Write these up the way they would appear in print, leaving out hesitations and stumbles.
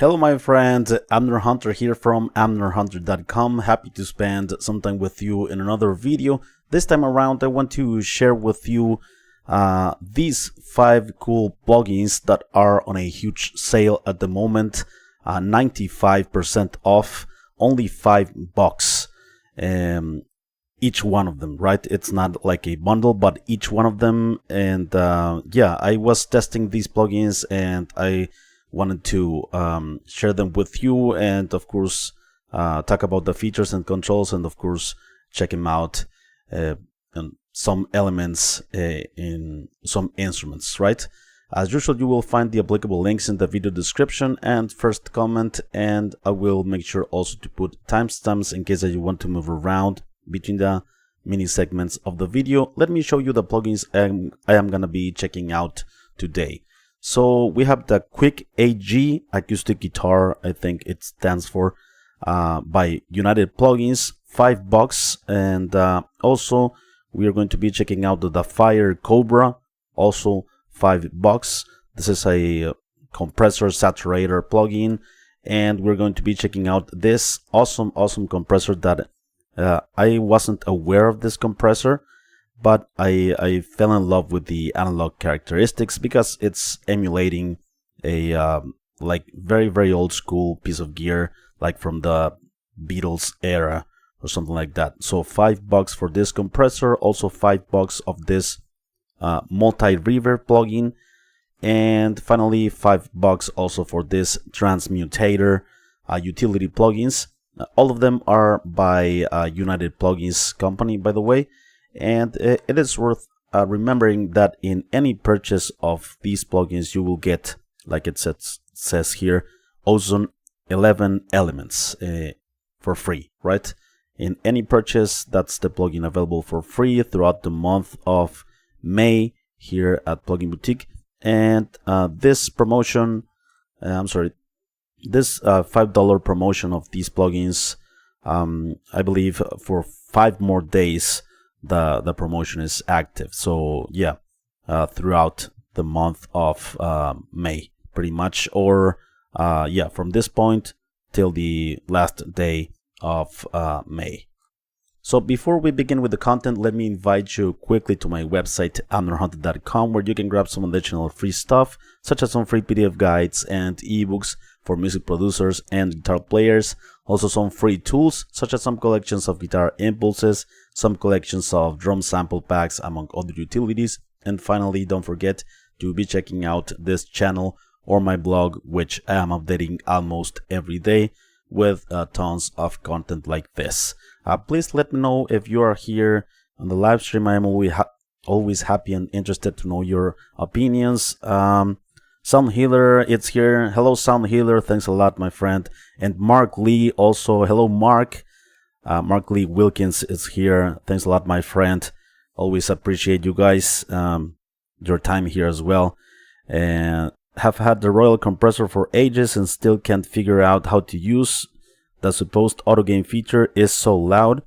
Hello my friends, Amner Hunter here from amnerhunter.com. Happy to spend some time with you in another video. This time around I want to share with you these 5 cool plugins that are on a huge sale at the moment. 95% off, only $5 each one of them, right? It's not like a bundle, but each one of them. And yeah, I was testing these plugins and I wanted to share them with you, and of course talk about the features and controls, and of course check them out and some elements in some instruments, right? As usual, you will find the applicable links in the video description and first comment, and I will make sure also to put timestamps in case that you want to move around between the mini segments of the video. Let me show you the plugins I am gonna be checking out today. So we have the QUICKAG acoustic guitar, I think it stands for, by United Plugins, $5, and also we are going to be checking out the FIRECOBRA, also $5. This is a compressor saturator plugin, and we're going to be checking out this awesome compressor that I wasn't aware of this compressor, but I fell in love with the analog characteristics because it's emulating a like very old school piece of gear, like from the Beatles era or something like that. So $5 for this compressor, also $5 of this multi-reverb plugin, and finally $5 also for this transmutator utility plugins. All of them are by United Plugins company, by the way. And it is worth remembering that in any purchase of these plugins you will get, like it says here, Ozone 11 elements for free, right? In any purchase, that's the plugin available for free throughout the month of May here at Plugin Boutique. And this promotion, this $5 promotion of these plugins, I believe for 5 more days the promotion is active. So yeah, throughout the month of May pretty much, or yeah, from this point till the last day of May. So before we begin with the content, let me invite you quickly to my website amnerhunter.com, where you can grab some additional free stuff, such as some free PDF guides and ebooks for music producers and guitar players. Also some free tools, such as some collections of guitar impulses, some collections of drum sample packs, among other utilities. And finally, don't forget to be checking out this channel or my blog, which I am updating almost every day with tons of content like this. Please let me know if you are here on the live stream. I am always happy and interested to know your opinions. Sound Healer, it's here. Hello, Sound Healer. Thanks a lot, my friend. And Mark Lee also. Hello, Mark. Mark Lee Wilkins is here. Thanks a lot, my friend. Always appreciate you guys, your time here as well. And have had the Royal compressor for ages and still can't figure out how to use the supposed auto gain feature. Is so loud.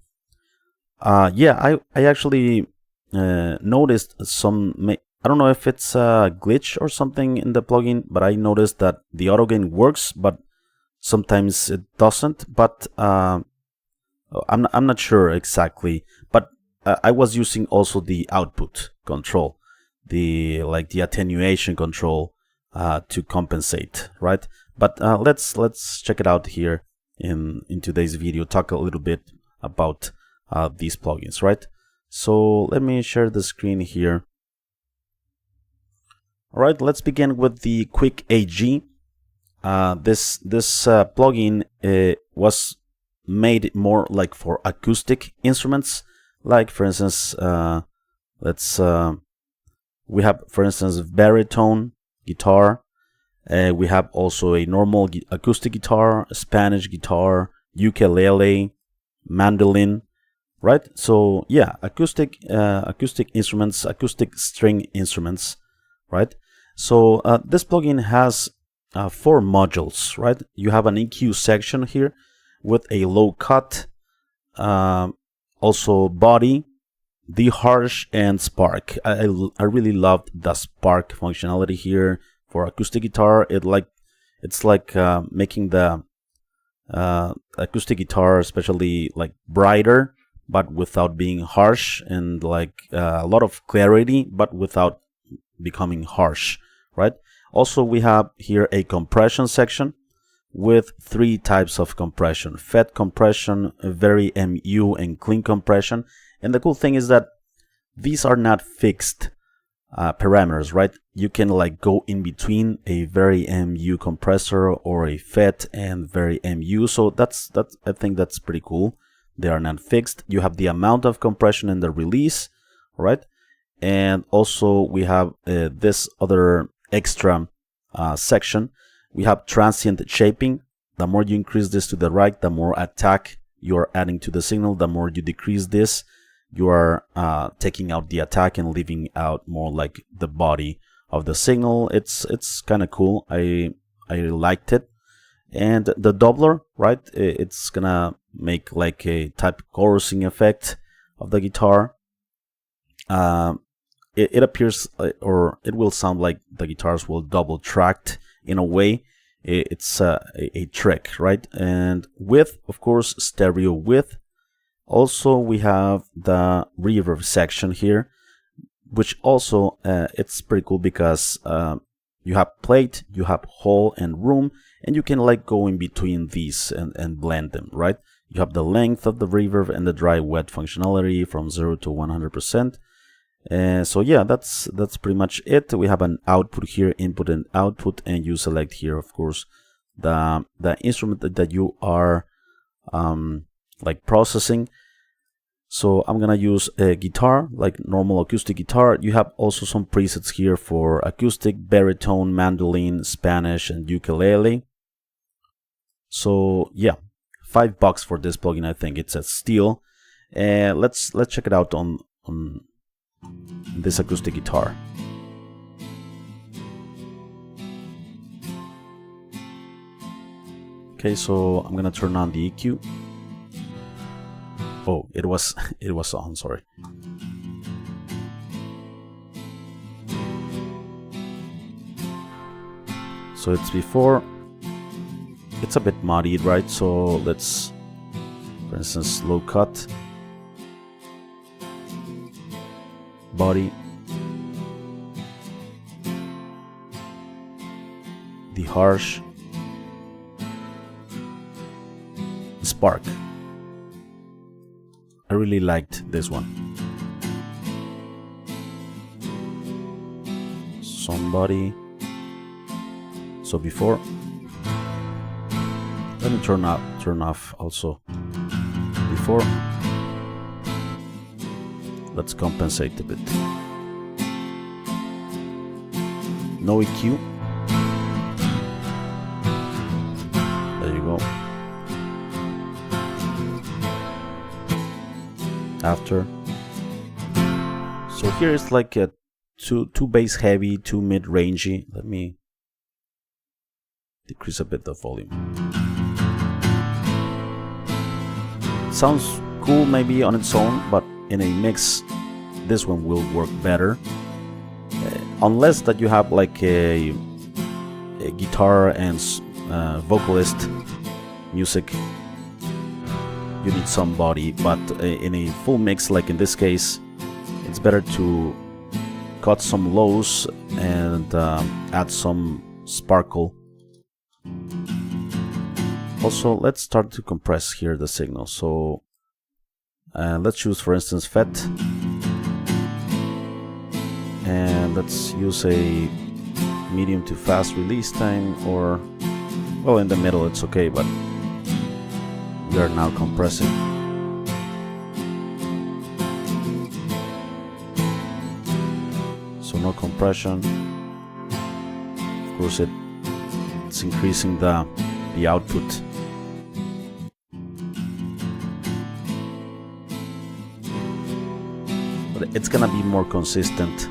Yeah, I actually noticed some. I don't know if it's a glitch or something in the plugin, but I noticed that the auto gain works, but sometimes it doesn't. But I'm not sure exactly. But I was using also the output control, the attenuation control to compensate, right? But let's check it out here in today's video. Talk a little bit about these plugins, right? So let me share the screen here. All right, let's begin with the QUICKAG. This plugin was made more like for acoustic instruments. Like for instance, we have for instance baritone guitar. We have also a normal acoustic guitar, Spanish guitar, ukulele, mandolin, right? So yeah, acoustic instruments, acoustic string instruments, right? So this plugin has 4 modules, right? You have an EQ section here with a low cut, also body, the harsh, and spark. I really loved the spark functionality here for acoustic guitar. It It's like making the acoustic guitar especially like brighter, but without being harsh, and like a lot of clarity, but without becoming harsh, right? Also, we have here a compression section with 3 types of compression: fed compression, very MU, and clean compression. And the cool thing is that these are not fixed parameters, right? You can like go in between a very MU compressor or a fed and very MU. So that's I think that's pretty cool. They are not fixed. You have the amount of compression and the release, right? And also we have this other extra section. We have transient shaping. The more you increase this to the right, the more attack you are adding to the signal. The more you decrease this, you are taking out the attack and leaving out more like the body of the signal. It's kind of cool. I liked it. And the doubler, right? It's gonna make like a type chorusing effect of the guitar. It appears, or it will sound like the guitars will double tracked in a way. It's a trick, right? And width, of course, stereo width. Also, we have the reverb section here, which also it's pretty cool because you have plate, you have hole and room, and you can like go in between these and blend them, right? You have the length of the reverb and the dry wet functionality from 0 to 100%. So yeah, that's pretty much it. We have an output here, input and output, and you select here, of course, the instrument that you are like processing. So I'm gonna use a guitar, like normal acoustic guitar. You have also some presets here for acoustic, baritone, mandolin, Spanish, and ukulele. So yeah, $5 for this plugin. I think it's a steal. Let's check it out on this acoustic guitar. Okay, so I'm gonna turn on the EQ. Oh, it was on, sorry. So it's before. It's a bit muddied, right? So let's, for instance, low cut, body, the harsh, spark. I really liked this one. Somebody. So before, let me turn off also before. Let's compensate a bit. No EQ. There you go. After. So here is like a two bass heavy, 2 mid rangey. Let me decrease a bit the volume. Sounds cool maybe on its own, but in a mix this one will work better, unless that you have like a guitar and vocalist music. You need some body, but in a full mix, like in this case, it's better to cut some lows and add some sparkle. Also, let's start to compress here the signal. So let's choose, for instance, FET, and let's use a medium to fast release time, or well, in the middle it's okay, but we are now compressing. So no compression. Of course, it's increasing the output. But it's gonna be more consistent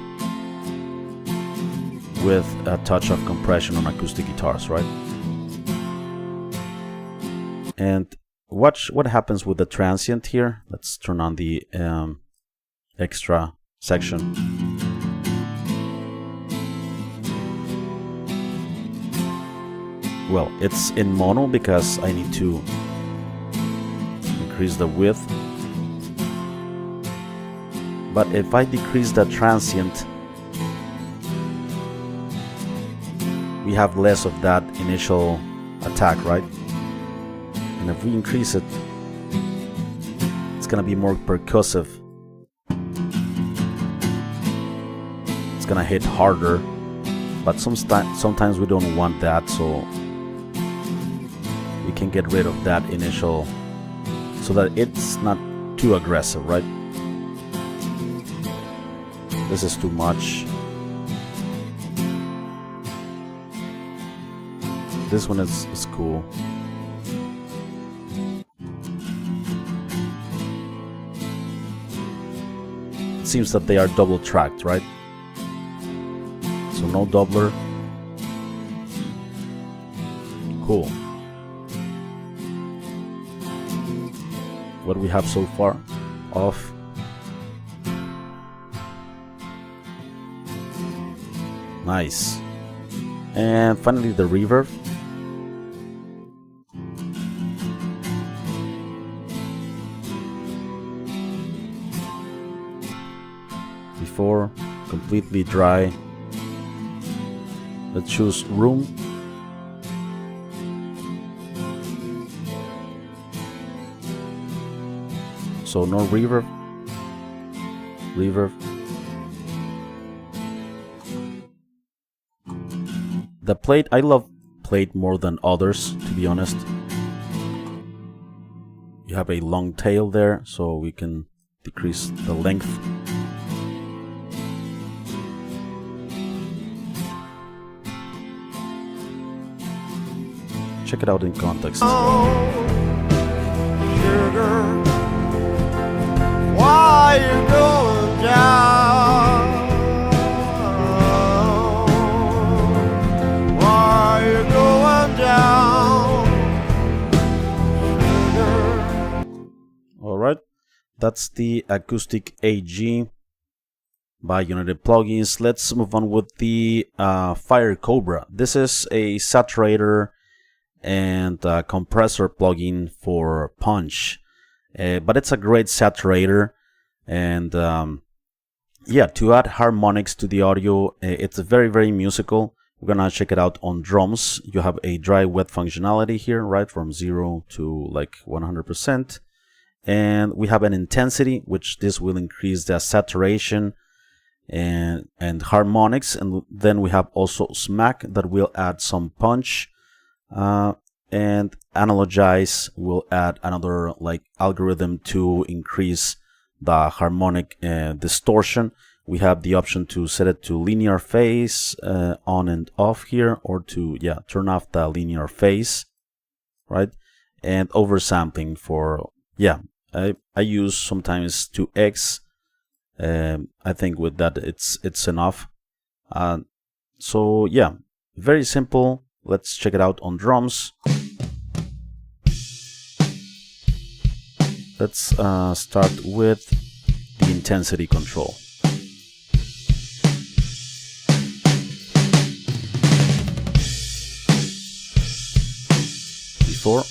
with a touch of compression on acoustic guitars, right? And watch what happens with the transient here. Let's turn on the extra section. well, it's in mono because I need to increase the width. But if I decrease the transient, we have less of that initial attack, right? And if we increase it, it's gonna be more percussive. It's gonna hit harder, but sometimes we don't want that, so we can get rid of that initial so that it's not too aggressive, right? This is too much. This one is cool. It seems that they are double tracked, right? So no doubler. Cool. What do we have so far? Off. Nice. And finally the reverb. Before, completely dry. Let's choose room. So no reverb. Reverb. The plate, I love plate more than others, to be honest. You have a long tail there, so we can decrease the length. Check it out in context. Sugar, why you going down? Why you going down? Sugar. All right, that's the acoustic AG by United Plugins. Let's move on with the FIRECOBRA. This is a saturator and compressor plugin for Punch, but it's a great saturator, and yeah, to add harmonics to the audio, it's very musical. We're gonna check it out on drums. You have a dry wet functionality here, right, from 0 to like 100%, and we have an intensity, which this will increase the saturation and harmonics, and then we have also smack that will add some punch. And analogize will add another like algorithm to increase the harmonic distortion. We have the option to set it to linear phase on and off here, or to turn off the linear phase, right? And oversampling for I use sometimes 2x. I think with that it's enough. So yeah, very simple. Let's check it out on drums. Let's start with the intensity control. Before,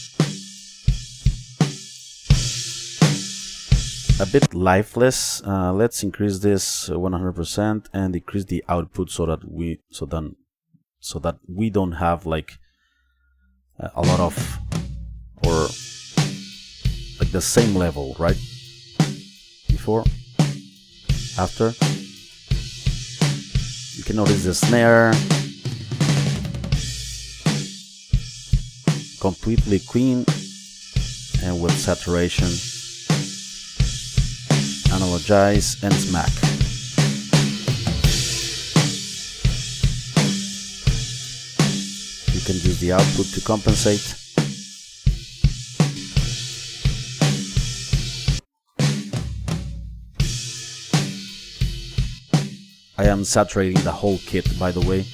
a bit lifeless. Let's increase this 100% and decrease the output so that we don't have like a lot of, or like the same level, right? Before, after. You can notice the snare completely clean and with saturation, analogize and smack. You can use the output to compensate. I am saturating the whole kit, by the way.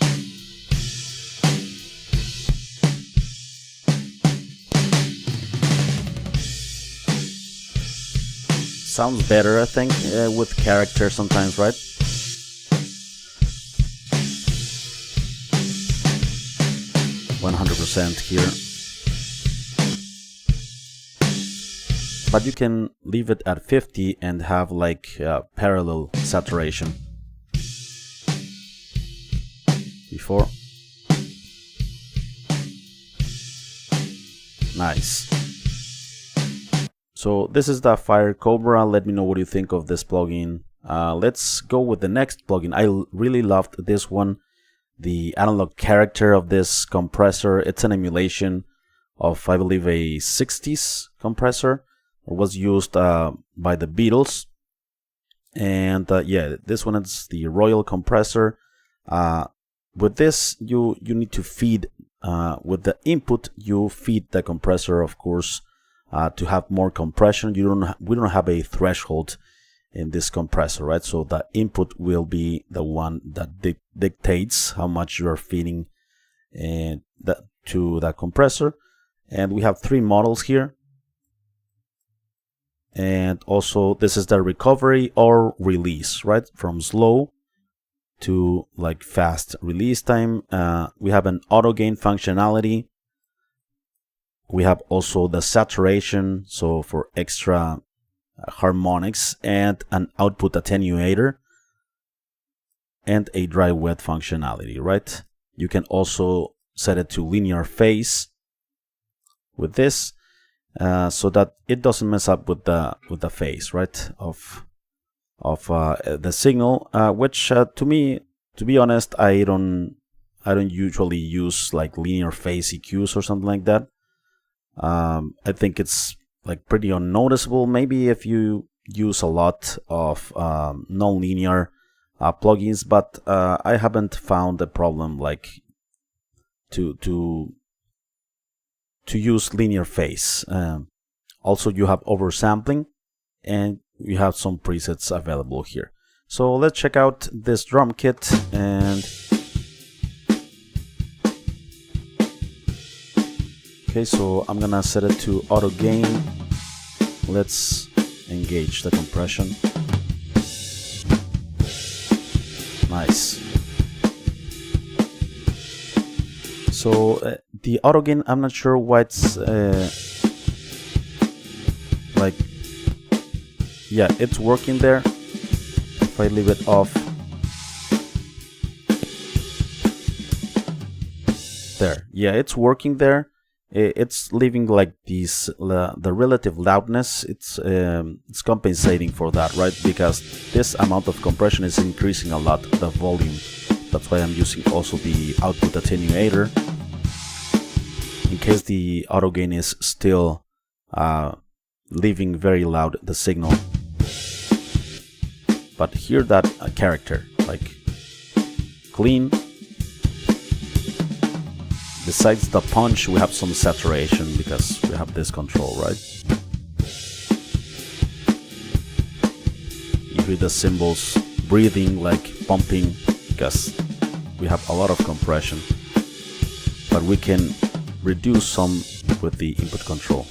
Sounds better, I think, with character sometimes, right? 50% here. But you can leave it at 50 and have like parallel saturation. Before. Nice. So this is the FIRECOBRA. Let me know what you think of this plugin. Let's go with the next plugin. I really loved this one. The analog character of this compressor. It's an emulation of, I believe, a 60s compressor. It was used by the Beatles. And yeah, this one is the Royal compressor. With this, you need to feed, with the input, you feed the compressor, of course, to have more compression. We don't have a threshold in this compressor, right? So the input will be the one that dictates how much you are feeding to the compressor. And we have 3 models here. And also this is the recovery or release, right? From slow to like fast release time. We have an auto gain functionality. We have also the saturation, so for extra harmonics, and an output attenuator, and a dry wet functionality, right? You can also set it to linear phase with this, so that it doesn't mess up with the phase, right, of the signal, which to me, to be honest, I don't usually use like linear phase EQs or something like that. I think it's like pretty unnoticeable. Maybe if you use a lot of non-linear plugins, but I haven't found a problem like to use linear phase. Also, you have oversampling, and you have some presets available here. So let's check out this drum kit. And okay, so I'm gonna set it to auto gain. Let's engage the compression. Nice. So the auto gain, I'm not sure why it's like, yeah, it's working there. If I leave it off, there, yeah, it's working there. It's leaving like these the relative loudness. It's compensating for that, right? Because this amount of compression is increasing a lot the volume. That's why I'm using also the output attenuator, in case the auto gain is still leaving very loud the signal. But hear that character, like clean. Besides the punch, we have some saturation because we have this control, right? You hear the cymbals breathing, like pumping, because we have a lot of compression. But we can reduce some with the input control.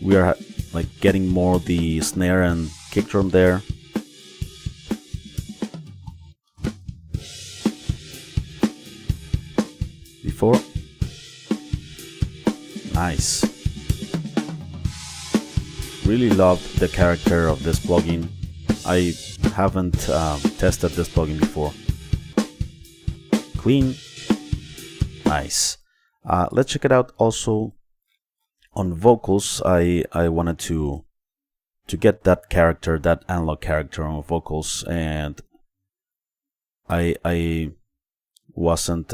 We are like getting more the snare and kick drum there. Before. Nice. Really love the character of this plugin. I haven't tested this plugin before. Clean. Nice. Let's check it out also on vocals. I wanted to get that character, that analog character on vocals, and I wasn't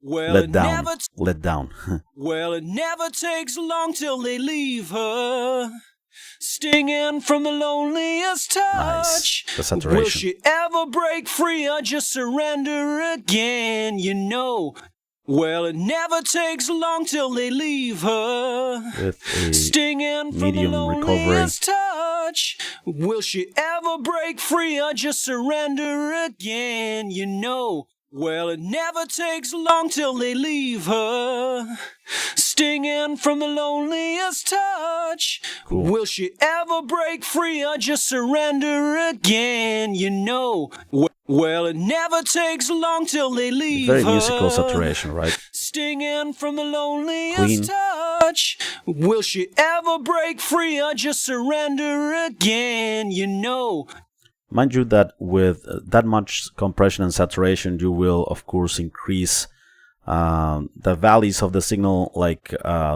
let down. Well, it never takes long till they leave her, stinging from the loneliest touch. Nice. The saturation. Will she ever break free or just surrender again? You know, well, it never takes long till they leave her, with a stinging from medium the loneliest touch. Will she ever break free or just surrender again? You know, well, it never takes long till they leave her, stinging from the loneliest touch. Cool. Will she ever break free or just surrender again? You know, Well, it never takes long till they leave Very her. musical saturation, right? Stinging from the loneliest Clean. touch. Will she ever break free or just surrender again? You know. Mind you that with that much compression and saturation, you will of course increase the values of the signal, like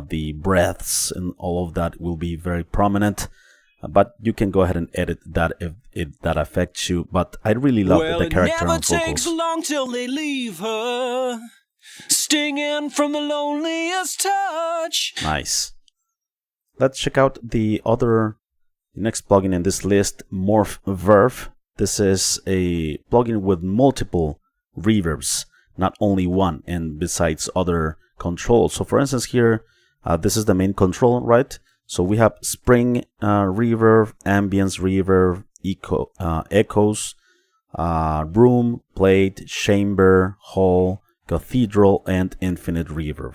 the breaths and all of that will be very prominent. But you can go ahead and edit that if that affects you. But I really love the character and vocals. Well, it never takes long till they leave her. Stinging from the loneliest touch. Nice. Let's check out the next plugin in this list, MORPHVERB. This is a plugin with multiple reverbs, not only one, and besides other controls. So for instance here, this is the main control, right? So we have spring reverb, ambience reverb, echoes, room, plate, chamber, hall, cathedral, and infinite reverb.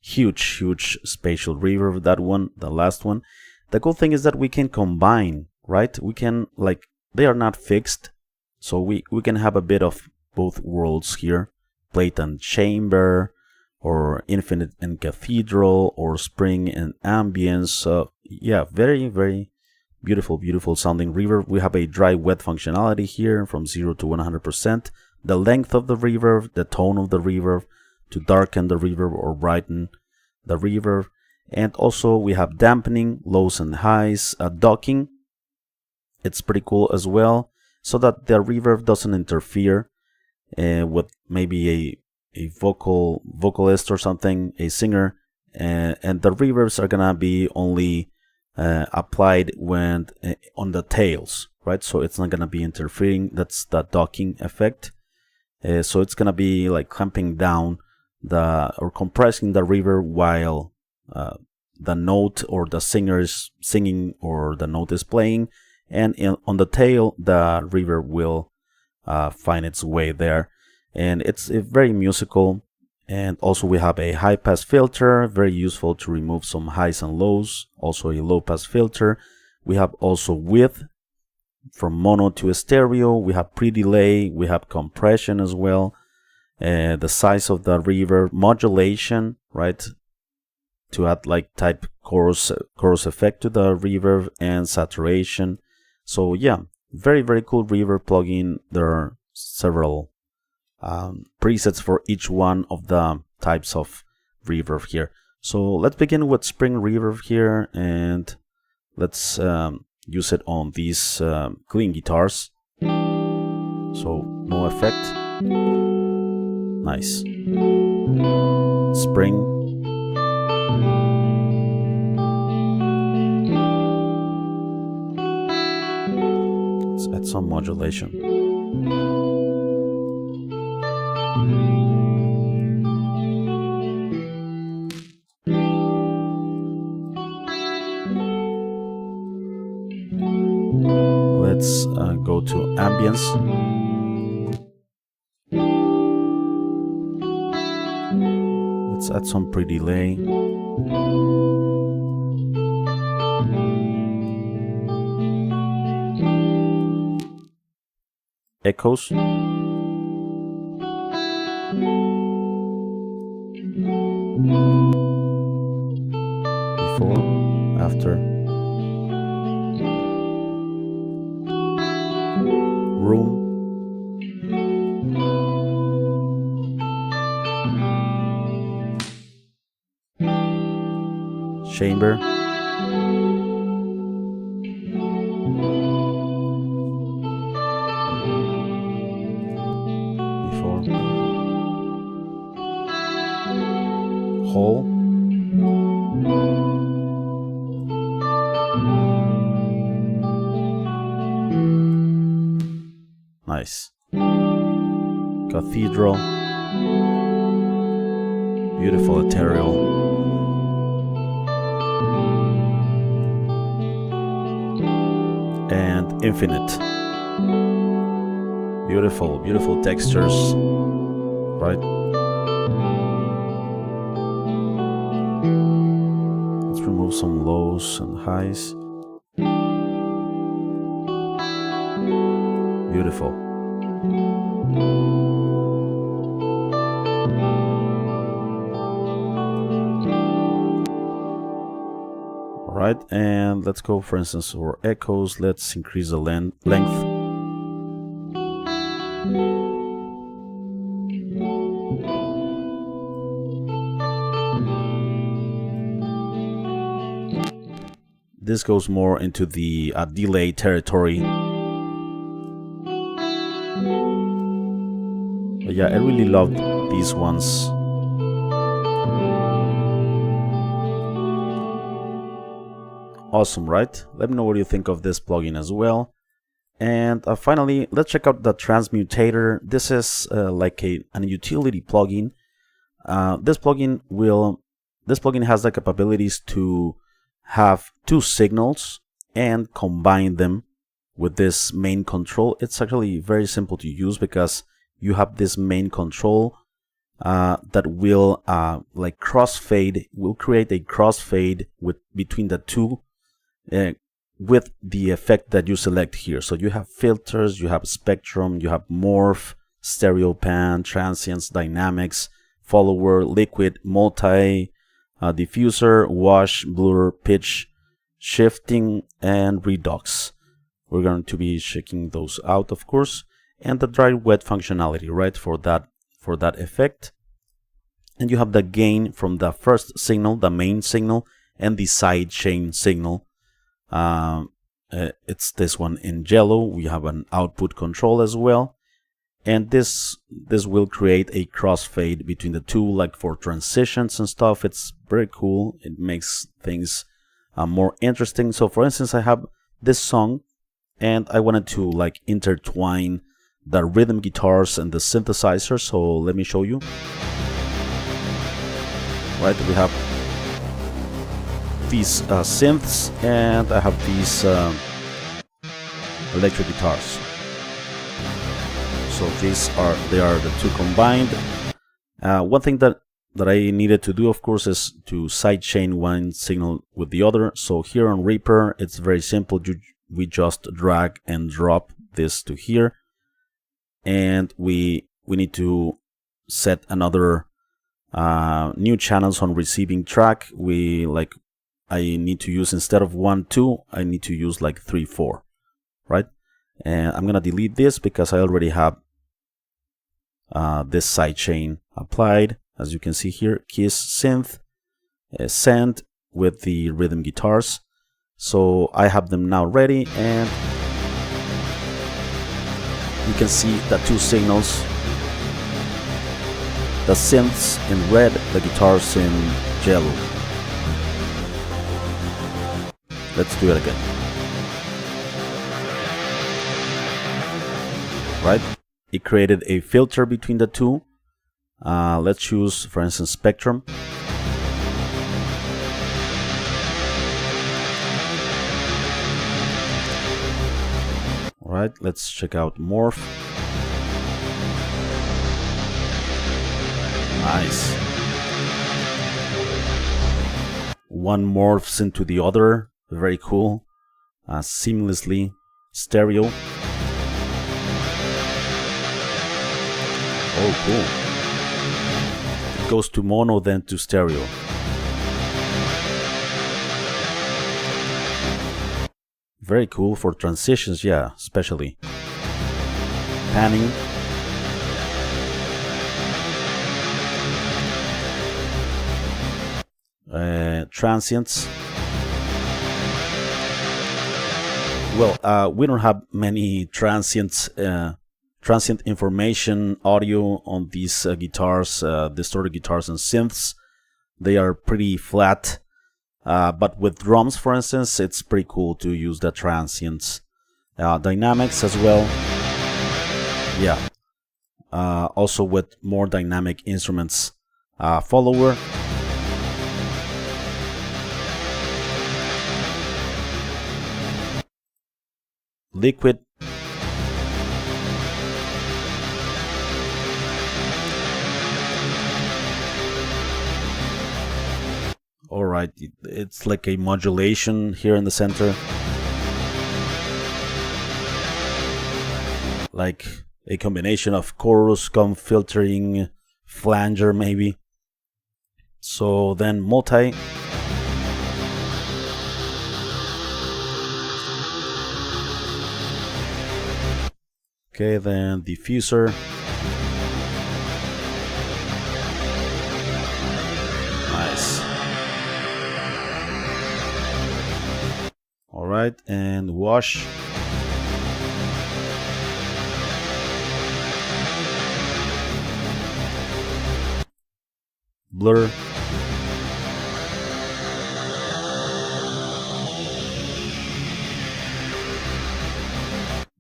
Huge spatial reverb, that one, the last one. The cool thing is that we can combine, right? We can, like, they are not fixed, so we can have a bit of both worlds here, plate and chamber, or infinite and cathedral, or spring and ambience. Yeah, very beautiful sounding reverb. We have a dry wet functionality here from 0 to 100%. The length of the reverb, the tone of the reverb, to darken the reverb or brighten the reverb. And also we have dampening, lows and highs, docking. It's pretty cool as well, so that the reverb doesn't interfere with maybe a vocalist or something, a singer, and the reverbs are gonna be only applied when on the tails, right? So it's not gonna be interfering. That's the docking effect. So it's gonna be like clamping down or compressing the reverb while the note or the singer is singing or the note is playing, and on the tail the reverb will find its way there. And it's very musical. And also we have a high pass filter, very useful to remove some highs and lows. Also a low pass filter. We have also width from mono to stereo. We have pre-delay. We have compression as well. The size of the reverb, modulation, right? To add like type chorus effect to the reverb, and saturation. So yeah, very cool reverb plugin. There are several presets for each one of the types of reverb here. So let's begin with spring reverb here, and let's use it on these clean guitars. So no effect. Nice. Spring. Let's add some modulation. Let's go to ambience. Let's add some pre-delay. Echoes. Before, after. Room. Chamber. Before. Hall. Nice. Cathedral. Beautiful ethereal. And infinite. Beautiful textures, right? Let's remove some lows and highs. Beautiful. right? And let's go, for instance, for echoes. Let's increase the length. This goes more into the delay territory. But yeah, I really loved these ones. Awesome, right? Let me know what you think of this plugin as well. And finally, let's check out the Transmutator. This is like an utility plugin. This plugin has the capabilities to have two signals and combine them with this main control. It's actually very simple to use because you have this main control that will like crossfade, will create a crossfade between the two with the effect that you select here. So you have filters, you have spectrum, you have morph, stereo pan, transients, dynamics, follower, liquid, multi, diffuser, wash, blur, pitch, shifting, and redux. We're going to be checking those out, of course, and the dry wet functionality, right, for that effect. And you have the gain from the first signal, the main signal, and the side chain signal. It's this one in yellow. We have an output control as well. And this will create a crossfade between the two, like for transitions and stuff. It's very cool. It makes things more interesting. So for instance, I have this song and I wanted to like intertwine the rhythm guitars and the synthesizer. So let me show you. Right, we have these synths and I have these electric guitars. So they are the two combined. One thing that I needed to do, of course, is to sidechain one signal with the other. So here on Reaper, it's very simple. We just drag and drop this to here, and we need to set another new channels on receiving track. I need to use, instead of 1, 2, I need to use like 3, 4, right? And I'm gonna delete this because I already have this sidechain applied. As you can see here, Kiss synth, send with the rhythm guitars. So I have them now ready, and you can see the two signals, the synths in red, the guitars in yellow. Let's do it again. Right? It created a filter between the two. Let's choose, for instance, spectrum. Alright, let's check out morph. Nice. One morphs into the other. Very cool. Seamlessly stereo. Oh, cool. It goes to mono, then to stereo. Very cool for transitions, yeah, especially. Panning. Transients. Well, we don't have many transient information audio on these guitars, distorted guitars and synths. They are pretty flat, but with drums, for instance, it's pretty cool to use the transients. Dynamics as well. Yeah. Also with more dynamic instruments. Follower. Liquid. Alright, it's like a modulation here in the center. Like a combination of chorus, comb filtering, flanger maybe. So then multi. Okay, then diffuser. Nice. All right, and wash. Blur.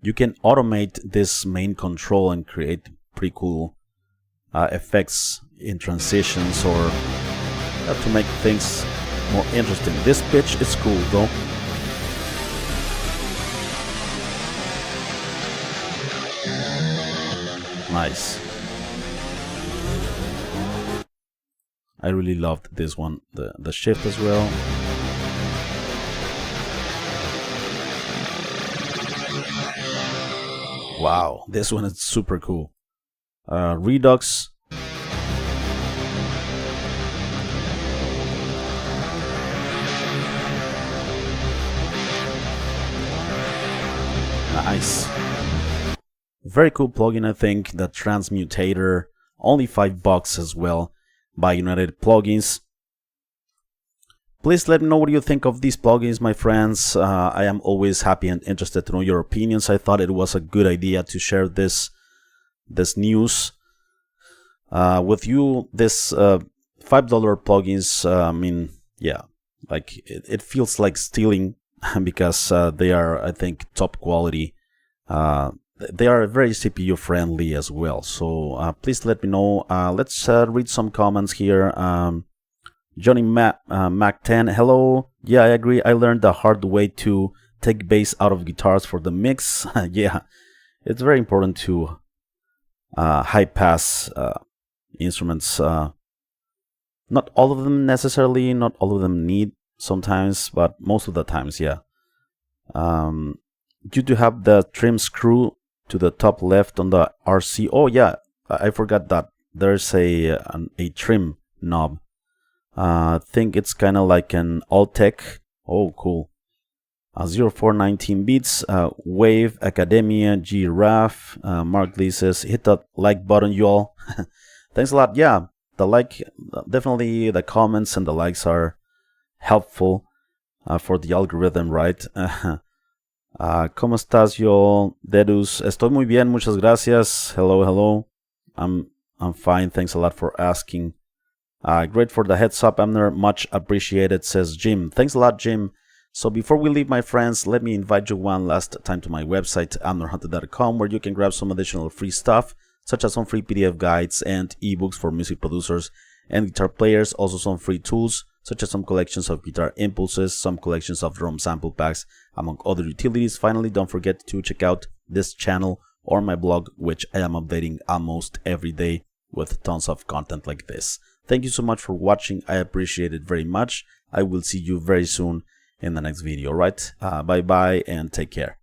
You can automate this main control and create pretty cool effects in transitions or to make things more interesting. This pitch is cool though. Nice. I really loved this one, the shift as well. Wow, this one is super cool. Redux. Nice. Very cool plugin, I think. The Transmutator, only $5 as well, by United Plugins. Please let me know what you think of these plugins, my friends. I am always happy and interested to know your opinions. I thought it was a good idea to share this news with you. This $5 plugins, I mean, yeah, like it feels like stealing because they are, I think, top quality. They are very CPU friendly as well. So please let me know. Let's read some comments here. Johnny Mac 10, hello. Yeah, I agree. I learned the hard way to take bass out of guitars for the mix. Yeah, it's very important to high pass instruments. Not all of them necessarily, not all of them need sometimes, but most of the times, yeah. You do have the trim screw to the top left on the RC. Oh yeah, I forgot that there's a trim knob. I think it's kind of like an Alltech. Oh, cool. 0419 beats. Wave, Academia, Giraffe. Mark Lee says, hit that like button, y'all. Thanks a lot. Yeah, the like, definitely the comments and the likes are helpful for the algorithm, right? ¿Cómo estás, yo? Dedus. Estoy muy bien, muchas gracias. Hello, hello. I'm fine. Thanks a lot for asking. Great for the heads up, Amner. Much appreciated, says Jim. Thanks a lot, Jim. So before we leave, my friends, let me invite you one last time to my website, amnerhunter.com, where you can grab some additional free stuff, such as some free PDF guides and ebooks for music producers and guitar players. Also some free tools, such as some collections of guitar impulses, some collections of drum sample packs, among other utilities. Finally, don't forget to check out this channel or my blog, which I am updating almost every day with tons of content like this. Thank you so much for watching. I appreciate it very much. I will see you very soon in the next video, right? Bye bye and take care.